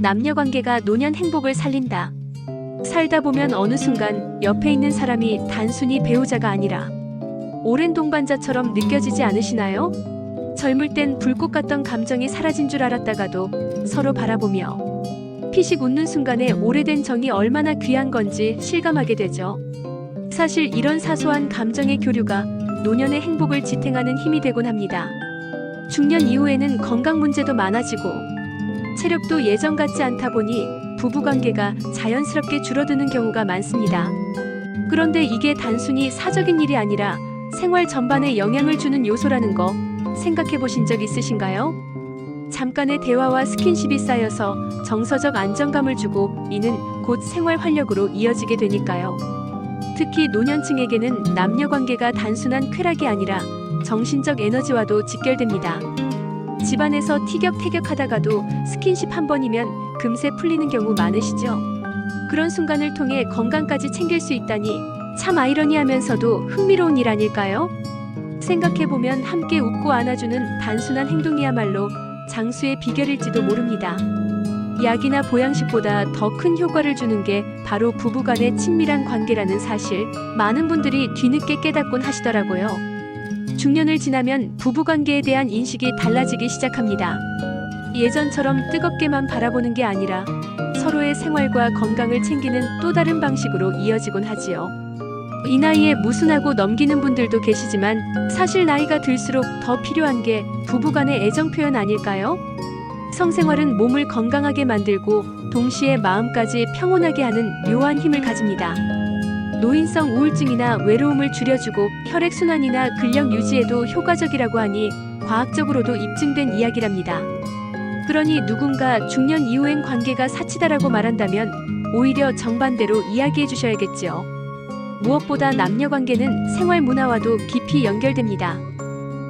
남녀 관계가 노년 행복을 살린다. 살다 보면 어느 순간 옆에 있는 사람이 단순히 배우자가 아니라 오랜 동반자처럼 느껴지지 않으시나요? 젊을 땐 불꽃 같던 감정이 사라진 줄 알았다가도 서로 바라보며 피식 웃는 순간에 오래된 정이 얼마나 귀한 건지 실감하게 되죠. 사실 이런 사소한 감정의 교류가 노년의 행복을 지탱하는 힘이 되곤 합니다. 중년 이후에는 건강 문제도 많아지고 체력도 예전 같지 않다 보니 부부관계가 자연스럽게 줄어드는 경우가 많습니다. 그런데 이게 단순히 사적인 일이 아니라 생활 전반에 영향을 주는 요소라는 거 생각해 보신 적 있으신가요? 잠깐의 대화와 스킨십이 쌓여서 정서적 안정감을 주고 이는 곧 생활 활력으로 이어지게 되니까요. 특히 노년층에게는 남녀 관계가 단순한 쾌락이 아니라 정신적 에너지와도 직결됩니다. 집안에서 티격태격하다가도 스킨십 한 번이면 금세 풀리는 경우 많으시죠? 그런 순간을 통해 건강까지 챙길 수 있다니 참 아이러니하면서도 흥미로운 일 아닐까요? 생각해보면 함께 웃고 안아주는 단순한 행동이야말로 장수의 비결일지도 모릅니다. 약이나 보양식보다 더 큰 효과를 주는 게 바로 부부간의 친밀한 관계라는 사실, 많은 분들이 뒤늦게 깨닫곤 하시더라고요. 중년을 지나면 부부관계에 대한 인식이 달라지기 시작합니다. 예전처럼 뜨겁게만 바라보는 게 아니라 서로의 생활과 건강을 챙기는 또 다른 방식으로 이어지곤 하지요. 이 나이에 무순하고 넘기는 분들도 계시지만 사실 나이가 들수록 더 필요한 게 부부간의 애정 표현 아닐까요? 성생활은 몸을 건강하게 만들고 동시에 마음까지 평온하게 하는 묘한 힘을 가집니다. 노인성 우울증이나 외로움을 줄여주고 혈액순환이나 근력 유지에도 효과적이라고 하니 과학적으로도 입증된 이야기랍니다. 그러니 누군가 중년 이후엔 관계가 사치다라고 말한다면 오히려 정반대로 이야기해 주셔야겠지요. 무엇보다 남녀 관계는 생활 문화와도 깊이 연결됩니다.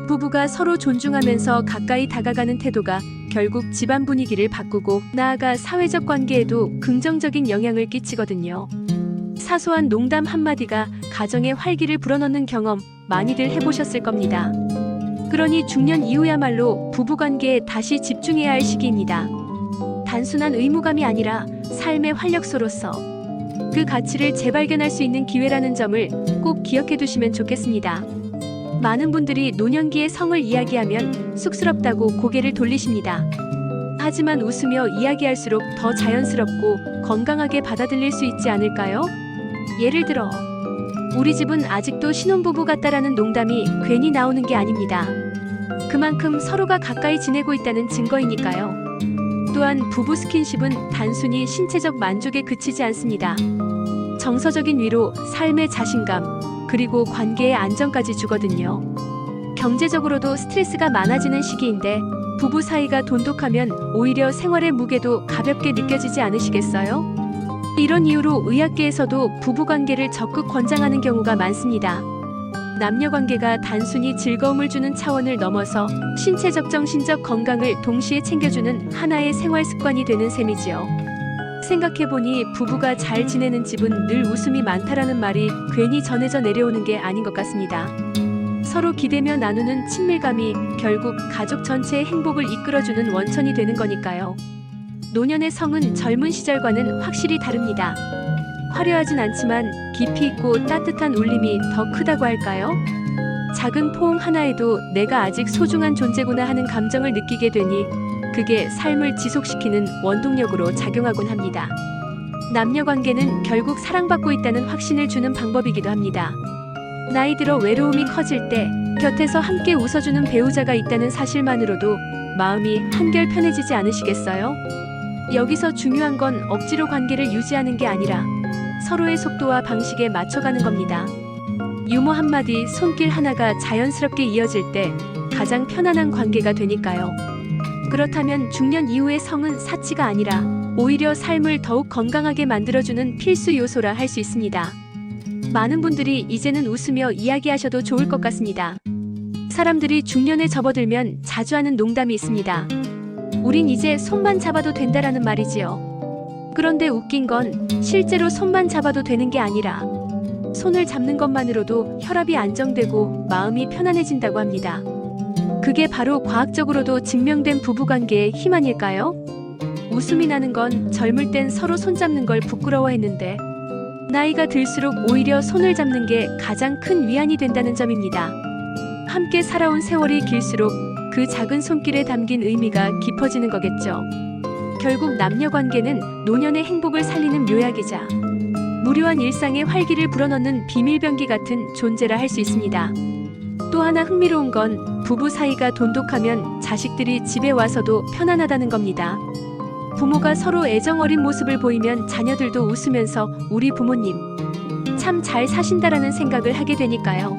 부부가 서로 존중하면서 가까이 다가가는 태도가 결국 집안 분위기를 바꾸고 나아가 사회적 관계에도 긍정적인 영향을 끼치거든요. 사소한 농담 한마디가 가정의 활기를 불어넣는 경험 많이들 해보셨을 겁니다. 그러니 중년 이후야말로 부부관계에 다시 집중해야 할 시기입니다. 단순한 의무감이 아니라 삶의 활력소로서 그 가치를 재발견할 수 있는 기회라는 점을 꼭 기억해 두시면 좋겠습니다. 많은 분들이 노년기의 성을 이야기하면 쑥스럽다고 고개를 돌리십니다. 하지만 웃으며 이야기할수록 더 자연스럽고 건강하게 받아들일 수 있지 않을까요? 예를 들어 우리 집은 아직도 신혼부부 같다라는 농담이 괜히 나오는 게 아닙니다. 그만큼 서로가 가까이 지내고 있다는 증거이니까요. 또한 부부 스킨십은 단순히 신체적 만족에 그치지 않습니다. 정서적인 위로, 삶의 자신감, 그리고 관계의 안정까지 주거든요. 경제적으로도 스트레스가 많아지는 시기인데 부부 사이가 돈독하면 오히려 생활의 무게도 가볍게 느껴지지 않으시겠어요? 이런 이유로 의학계에서도 부부관계를 적극 권장하는 경우가 많습니다. 남녀관계가 단순히 즐거움을 주는 차원을 넘어서 신체적 정신적 건강을 동시에 챙겨주는 하나의 생활 습관이 되는 셈이지요. 생각해보니 부부가 잘 지내는 집은 늘 웃음이 많다라는 말이 괜히 전해져 내려오는 게 아닌 것 같습니다. 서로 기대며 나누는 친밀감이 결국 가족 전체의 행복을 이끌어주는 원천이 되는 거니까요. 노년의 성은 젊은 시절과는 확실히 다릅니다. 화려하진 않지만 깊이 있고 따뜻한 울림이 더 크다고 할까요? 작은 포옹 하나에도 내가 아직 소중한 존재구나 하는 감정을 느끼게 되니 그게 삶을 지속시키는 원동력으로 작용하곤 합니다. 남녀 관계는 결국 사랑받고 있다는 확신을 주는 방법이기도 합니다. 나이 들어 외로움이 커질 때 곁에서 함께 웃어주는 배우자가 있다는 사실만으로도 마음이 한결 편해지지 않으시겠어요? 여기서 중요한 건 억지로 관계를 유지하는 게 아니라 서로의 속도와 방식에 맞춰가는 겁니다. 유머 한마디, 손길 하나가 자연스럽게 이어질 때 가장 편안한 관계가 되니까요. 그렇다면 중년 이후의 성은 사치가 아니라 오히려 삶을 더욱 건강하게 만들어주는 필수 요소라 할 수 있습니다. 많은 분들이 이제는 웃으며 이야기하셔도 좋을 것 같습니다. 사람들이 중년에 접어들면 자주 하는 농담이 있습니다. 우린 이제 손만 잡아도 된다라는 말이지요. 그런데 웃긴 건 실제로 손만 잡아도 되는 게 아니라 손을 잡는 것만으로도 혈압이 안정되고 마음이 편안해진다고 합니다. 그게 바로 과학적으로도 증명된 부부관계의 힘 아닐까요? 웃음이 나는 건 젊을 땐 서로 손잡는 걸 부끄러워했는데 나이가 들수록 오히려 손을 잡는 게 가장 큰 위안이 된다는 점입니다. 함께 살아온 세월이 길수록 그 작은 손길에 담긴 의미가 깊어지는 거겠죠. 결국 남녀 관계는 노년의 행복을 살리는 묘약이자 무료한 일상의 활기를 불어넣는 비밀병기 같은 존재라 할 수 있습니다. 또 하나 흥미로운 건 부부 사이가 돈독하면 자식들이 집에 와서도 편안하다는 겁니다. 부모가 서로 애정 어린 모습을 보이면 자녀들도 웃으면서 우리 부모님 참 잘 사신다라는 생각을 하게 되니까요.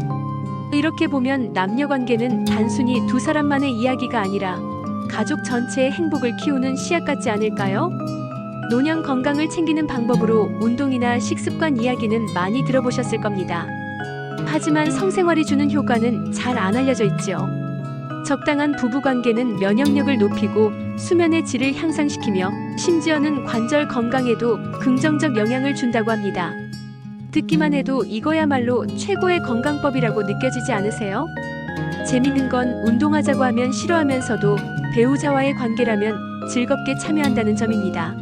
이렇게 보면 남녀 관계는 단순히 두 사람만의 이야기가 아니라 가족 전체의 행복을 키우는 씨앗 같지 않을까요? 노년 건강을 챙기는 방법으로 운동이나 식습관 이야기는 많이 들어보셨을 겁니다. 하지만 성생활이 주는 효과는 잘 안 알려져 있지요. 적당한 부부관계는 면역력을 높이고 수면의 질을 향상시키며 심지어는 관절 건강에도 긍정적 영향을 준다고 합니다. 듣기만 해도 이거야말로 최고의 건강법이라고 느껴지지 않으세요? 재밌는 건 운동하자고 하면 싫어하면서도 배우자와의 관계라면 즐겁게 참여한다는 점입니다.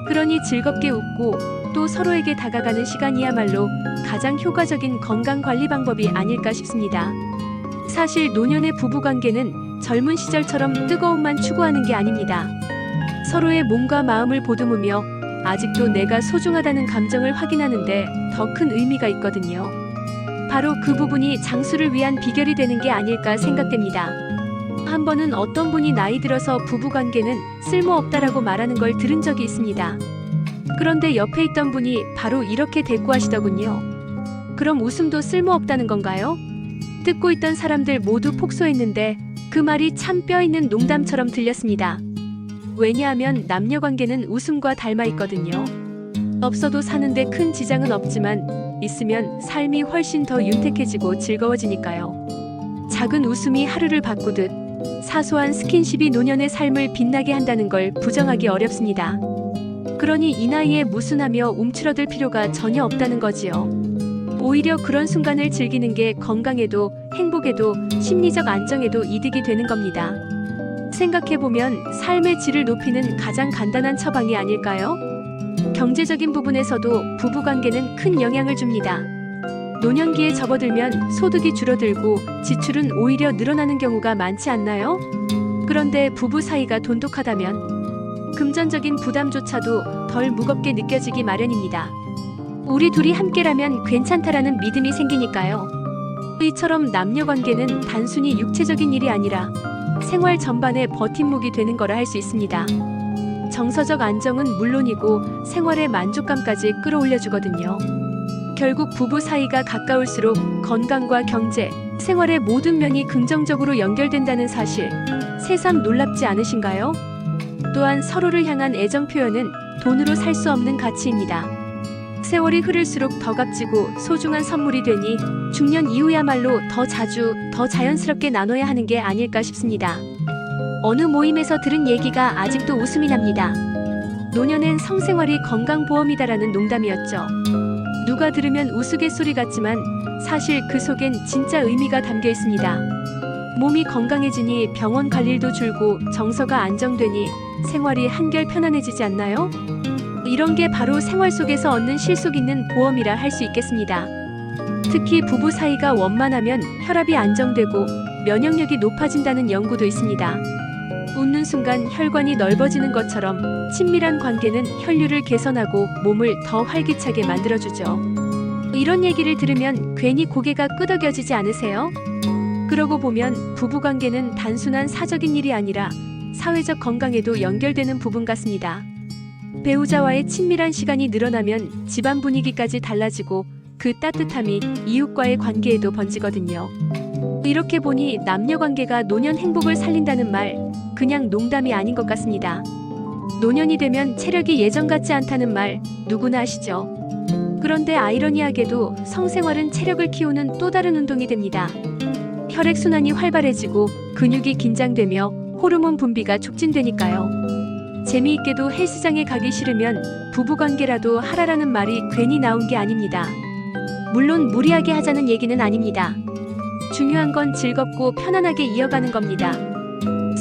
그러니 즐겁게 웃고 또 서로에게 다가가는 시간이야말로 가장 효과적인 건강관리 방법이 아닐까 싶습니다. 사실 노년의 부부관계는 젊은 시절처럼 뜨거움만 추구하는 게 아닙니다. 서로의 몸과 마음을 보듬으며 아직도 내가 소중하다는 감정을 확인하는데 더 큰 의미가 있거든요. 바로 그 부분이 장수를 위한 비결이 되는 게 아닐까 생각됩니다. 한 번은 어떤 분이 나이 들어서 부부관계는 쓸모없다라고 말하는 걸 들은 적이 있습니다. 그런데 옆에 있던 분이 바로 이렇게 대꾸하시더군요. 그럼 웃음도 쓸모없다는 건가요? 듣고 있던 사람들 모두 폭소했는데 그 말이 참 뼈있는 농담처럼 들렸습니다. 왜냐하면 남녀 관계는 웃음과 닮아 있거든요. 없어도 사는데 큰 지장은 없지만 있으면 삶이 훨씬 더 윤택해지고 즐거워지니까요. 작은 웃음이 하루를 바꾸듯 사소한 스킨십이 노년의 삶을 빛나게 한다는 걸 부정하기 어렵습니다. 그러니 이 나이에 무순하며 움츠러들 필요가 전혀 없다는 거지요. 오히려 그런 순간을 즐기는 게 건강에도 행복에도 심리적 안정에도 이득이 되는 겁니다. 생각해보면 삶의 질을 높이는 가장 간단한 처방이 아닐까요? 경제적인 부분에서도 부부관계는 큰 영향을 줍니다. 노년기에 접어들면 소득이 줄어들고 지출은 오히려 늘어나는 경우가 많지 않나요? 그런데 부부 사이가 돈독하다면 금전적인 부담조차도 덜 무겁게 느껴지기 마련입니다. 우리 둘이 함께라면 괜찮다라는 믿음이 생기니까요. 이처럼 남녀 관계는 단순히 육체적인 일이 아니라 생활 전반의 버팀목이 되는 거라 할 수 있습니다. 정서적 안정은 물론이고 생활의 만족감까지 끌어올려주거든요. 결국 부부 사이가 가까울수록 건강과 경제, 생활의 모든 면이 긍정적으로 연결된다는 사실, 새삼 놀랍지 않으신가요? 또한 서로를 향한 애정 표현은 돈으로 살 수 없는 가치입니다. 세월이 흐를수록 더 값지고 소중한 선물이 되니 중년 이후야말로 더 자주, 더 자연스럽게 나눠야 하는 게 아닐까 싶습니다. 어느 모임에서 들은 얘기가 아직도 웃음이 납니다. 노년엔 성생활이 건강보험이다라는 농담이었죠. 누가 들으면 우스갯소리 같지만 사실 그 속엔 진짜 의미가 담겨 있습니다. 몸이 건강해지니 병원 갈 일도 줄고 정서가 안정되니 생활이 한결 편안해지지 않나요? 이런 게 바로 생활 속에서 얻는 실속 있는 보험이라 할 수 있겠습니다. 특히 부부 사이가 원만하면 혈압이 안정되고 면역력이 높아진다는 연구도 있습니다. 웃는 순간 혈관이 넓어지는 것처럼 친밀한 관계는 혈류를 개선하고 몸을 더 활기차게 만들어주죠. 이런 얘기를 들으면 괜히 고개가 끄덕여지지 않으세요? 그러고 보면 부부관계는 단순한 사적인 일이 아니라 사회적 건강에도 연결되는 부분 같습니다. 배우자와의 친밀한 시간이 늘어나면 집안 분위기까지 달라지고 그 따뜻함이 이웃과의 관계에도 번지거든요. 이렇게 보니 남녀 관계가 노년 행복을 살린다는 말, 그냥 농담이 아닌 것 같습니다. 노년이 되면 체력이 예전 같지 않다는 말, 누구나 아시죠? 그런데 아이러니하게도 성생활은 체력을 키우는 또 다른 운동이 됩니다. 혈액순환이 활발해지고 근육이 긴장되며 호르몬 분비가 촉진되니까요. 재미있게도 헬스장에 가기 싫으면 부부관계라도 하라라는 말이 괜히 나온 게 아닙니다. 물론 무리하게 하자는 얘기는 아닙니다. 중요한 건 즐겁고 편안하게 이어가는 겁니다.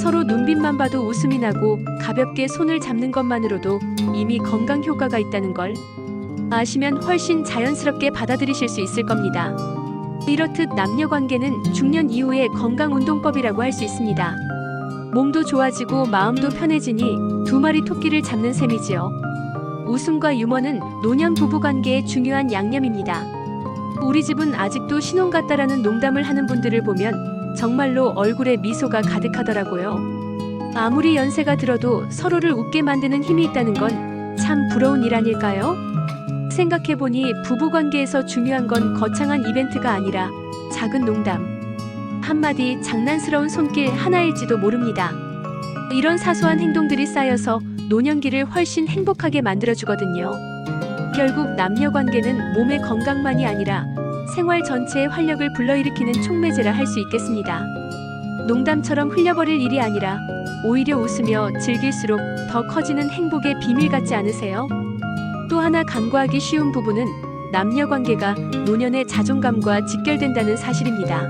서로 눈빛만 봐도 웃음이 나고 가볍게 손을 잡는 것만으로도 이미 건강 효과가 있다는 걸 아시면 훨씬 자연스럽게 받아들이실 수 있을 겁니다. 이렇듯 남녀 관계는 중년 이후의 건강 운동법이라고 할 수 있습니다. 몸도 좋아지고 마음도 편해지니 두 마리 토끼를 잡는 셈이지요. 웃음과 유머는 노년 부부 관계의 중요한 양념입니다. 우리 집은 아직도 신혼 같다라는 농담을 하는 분들을 보면 정말로 얼굴에 미소가 가득하더라고요. 아무리 연세가 들어도 서로를 웃게 만드는 힘이 있다는 건 참 부러운 일 아닐까요? 생각해보니 부부관계에서 중요한 건 거창한 이벤트가 아니라 작은 농담, 한마디 장난스러운 손길 하나일지도 모릅니다. 이런 사소한 행동들이 쌓여서 노년기를 훨씬 행복하게 만들어주거든요. 결국 남녀 관계는 몸의 건강만이 아니라 생활 전체의 활력을 불러일으키는 촉매제라 할 수 있겠습니다. 농담처럼 흘려버릴 일이 아니라 오히려 웃으며 즐길수록 더 커지는 행복의 비밀 같지 않으세요? 또 하나 간과하기 쉬운 부분은 남녀 관계가 노년의 자존감과 직결된다는 사실입니다.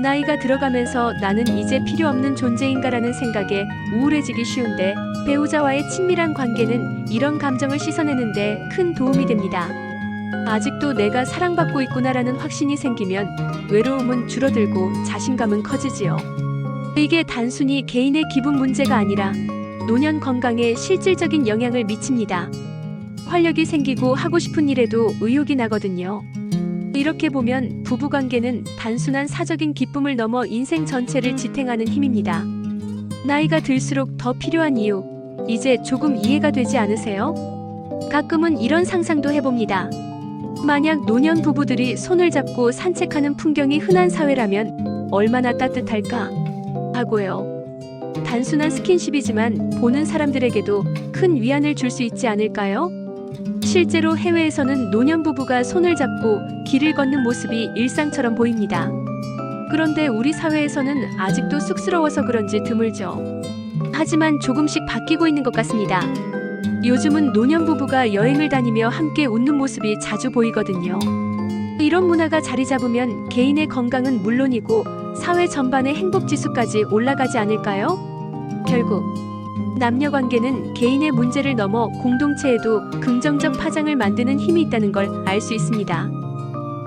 나이가 들어가면서 나는 이제 필요 없는 존재인가라는 생각에 우울해지기 쉬운데 배우자와의 친밀한 관계는 이런 감정을 씻어내는데 큰 도움이 됩니다. 아직도 내가 사랑받고 있구나라는 확신이 생기면 외로움은 줄어들고 자신감은 커지지요. 이게 단순히 개인의 기분 문제가 아니라 노년 건강에 실질적인 영향을 미칩니다. 활력이 생기고 하고 싶은 일에도 의욕이 나거든요. 이렇게 보면 부부관계는 단순한 사적인 기쁨을 넘어 인생 전체를 지탱하는 힘입니다. 나이가 들수록 더 필요한 이유, 이제 조금 이해가 되지 않으세요? 가끔은 이런 상상도 해봅니다. 만약 노년 부부들이 손을 잡고 산책하는 풍경이 흔한 사회라면 얼마나 따뜻할까 하고요. 단순한 스킨십이지만 보는 사람들에게도 큰 위안을 줄 수 있지 않을까요? 실제로 해외에서는 노년 부부가 손을 잡고 길을 걷는 모습이 일상처럼 보입니다. 그런데 우리 사회에서는 아직도 쑥스러워서 그런지 드물죠. 하지만 조금씩 바뀌고 있는 것 같습니다. 요즘은 노년 부부가 여행을 다니며 함께 웃는 모습이 자주 보이거든요. 이런 문화가 자리 잡으면 개인의 건강은 물론이고 사회 전반의 행복 지수까지 올라가지 않을까요? 결국 남녀 관계는 개인의 문제를 넘어 공동체에도 긍정적 파장을 만드는 힘이 있다는 걸 알 수 있습니다.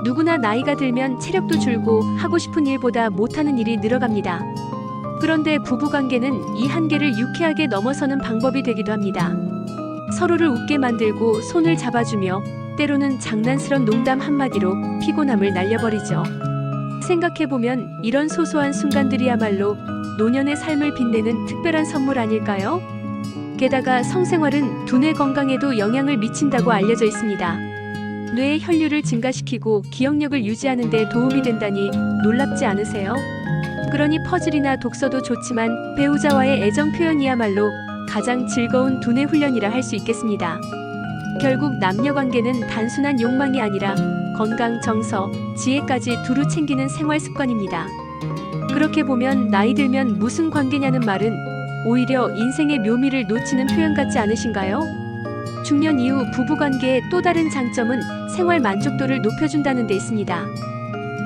누구나 나이가 들면 체력도 줄고 하고 싶은 일보다 못하는 일이 늘어갑니다. 그런데 부부 관계는 이 한계를 유쾌하게 넘어서는 방법이 되기도 합니다. 서로를 웃게 만들고 손을 잡아주며 때로는 장난스런 농담 한마디로 피곤함을 날려버리죠. 생각해보면 이런 소소한 순간들이야말로 노년의 삶을 빛내는 특별한 선물 아닐까요? 게다가 성생활은 두뇌 건강에도 영향을 미친다고 알려져 있습니다. 뇌의 혈류를 증가시키고 기억력을 유지하는 데 도움이 된다니 놀랍지 않으세요? 그러니 퍼즐이나 독서도 좋지만 배우자와의 애정 표현이야말로 가장 즐거운 두뇌 훈련이라 할 수 있겠습니다. 결국 남녀 관계는 단순한 욕망이 아니라 건강, 정서, 지혜까지 두루 챙기는 생활 습관입니다. 그렇게 보면 나이 들면 무슨 관계냐는 말은 오히려 인생의 묘미를 놓치는 표현 같지 않으신가요? 중년 이후 부부관계의 또 다른 장점은 생활 만족도를 높여준다는 데 있습니다.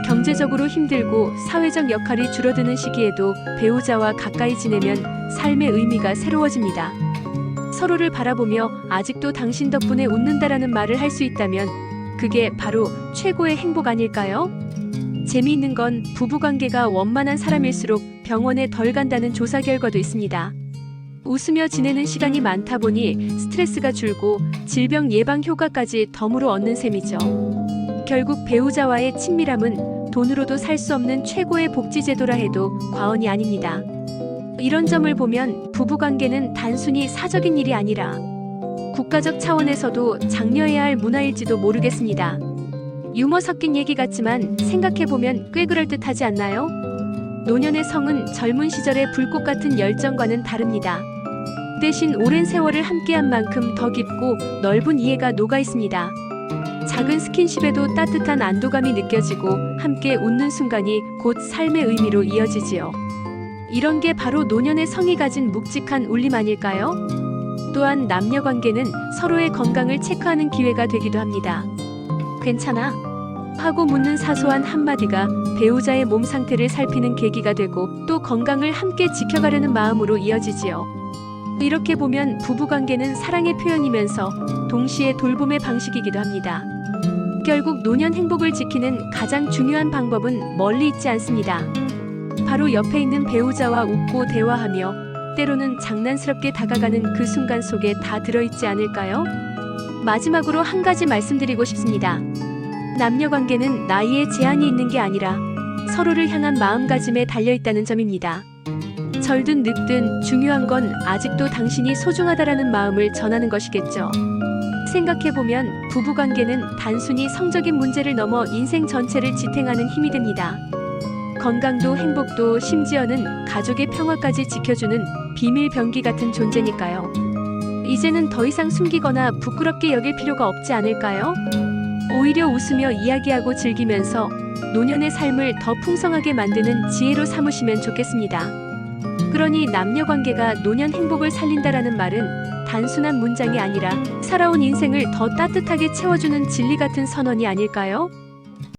경제적으로 힘들고 사회적 역할이 줄어드는 시기에도 배우자와 가까이 지내면 삶의 의미가 새로워집니다. 서로를 바라보며 아직도 당신 덕분에 웃는다라는 말을 할 수 있다면 그게 바로 최고의 행복 아닐까요? 재미있는 건 부부관계가 원만한 사람일수록 병원에 덜 간다는 조사 결과도 있습니다. 웃으며 지내는 시간이 많다 보니 스트레스가 줄고 질병 예방 효과까지 덤으로 얻는 셈이죠. 결국 배우자와의 친밀함은 돈으로도 살 수 없는 최고의 복지제도라 해도 과언이 아닙니다. 이런 점을 보면 부부관계는 단순히 사적인 일이 아니라 국가적 차원에서도 장려해야 할 문화일지도 모르겠습니다. 유머 섞인 얘기 같지만 생각해보면 꽤 그럴듯하지 않나요? 노년의 성은 젊은 시절의 불꽃 같은 열정과는 다릅니다. 대신 오랜 세월을 함께한 만큼 더 깊고 넓은 이해가 녹아 있습니다. 작은 스킨십에도 따뜻한 안도감이 느껴지고 함께 웃는 순간이 곧 삶의 의미로 이어지지요. 이런 게 바로 노년의 성이 가진 묵직한 울림 아닐까요? 또한 남녀 관계는 서로의 건강을 체크하는 기회가 되기도 합니다. 괜찮아? 하고 묻는 사소한 한마디가 배우자의 몸 상태를 살피는 계기가 되고 또 건강을 함께 지켜가려는 마음으로 이어지지요. 이렇게 보면 부부관계는 사랑의 표현이면서 동시에 돌봄의 방식이기도 합니다. 결국 노년 행복을 지키는 가장 중요한 방법은 멀리 있지 않습니다. 바로 옆에 있는 배우자와 웃고 대화하며 때로는 장난스럽게 다가가는 그 순간 속에 다 들어있지 않을까요? 마지막으로 한 가지 말씀드리고 싶습니다. 남녀 관계는 나이에 제한이 있는 게 아니라 서로를 향한 마음가짐에 달려있다는 점입니다. 절든 늙든 중요한 건 아직도 당신이 소중하다라는 마음을 전하는 것이겠죠. 생각해보면 부부관계는 단순히 성적인 문제를 넘어 인생 전체를 지탱하는 힘이 됩니다. 건강도 행복도 심지어는 가족의 평화까지 지켜주는 비밀 병기 같은 존재니까요. 이제는 더 이상 숨기거나 부끄럽게 여길 필요가 없지 않을까요? 오히려 웃으며 이야기하고 즐기면서 노년의 삶을 더 풍성하게 만드는 지혜로 삼으시면 좋겠습니다. 그러니 남녀 관계가 노년 행복을 살린다라는 말은 단순한 문장이 아니라 살아온 인생을 더 따뜻하게 채워주는 진리 같은 선언이 아닐까요?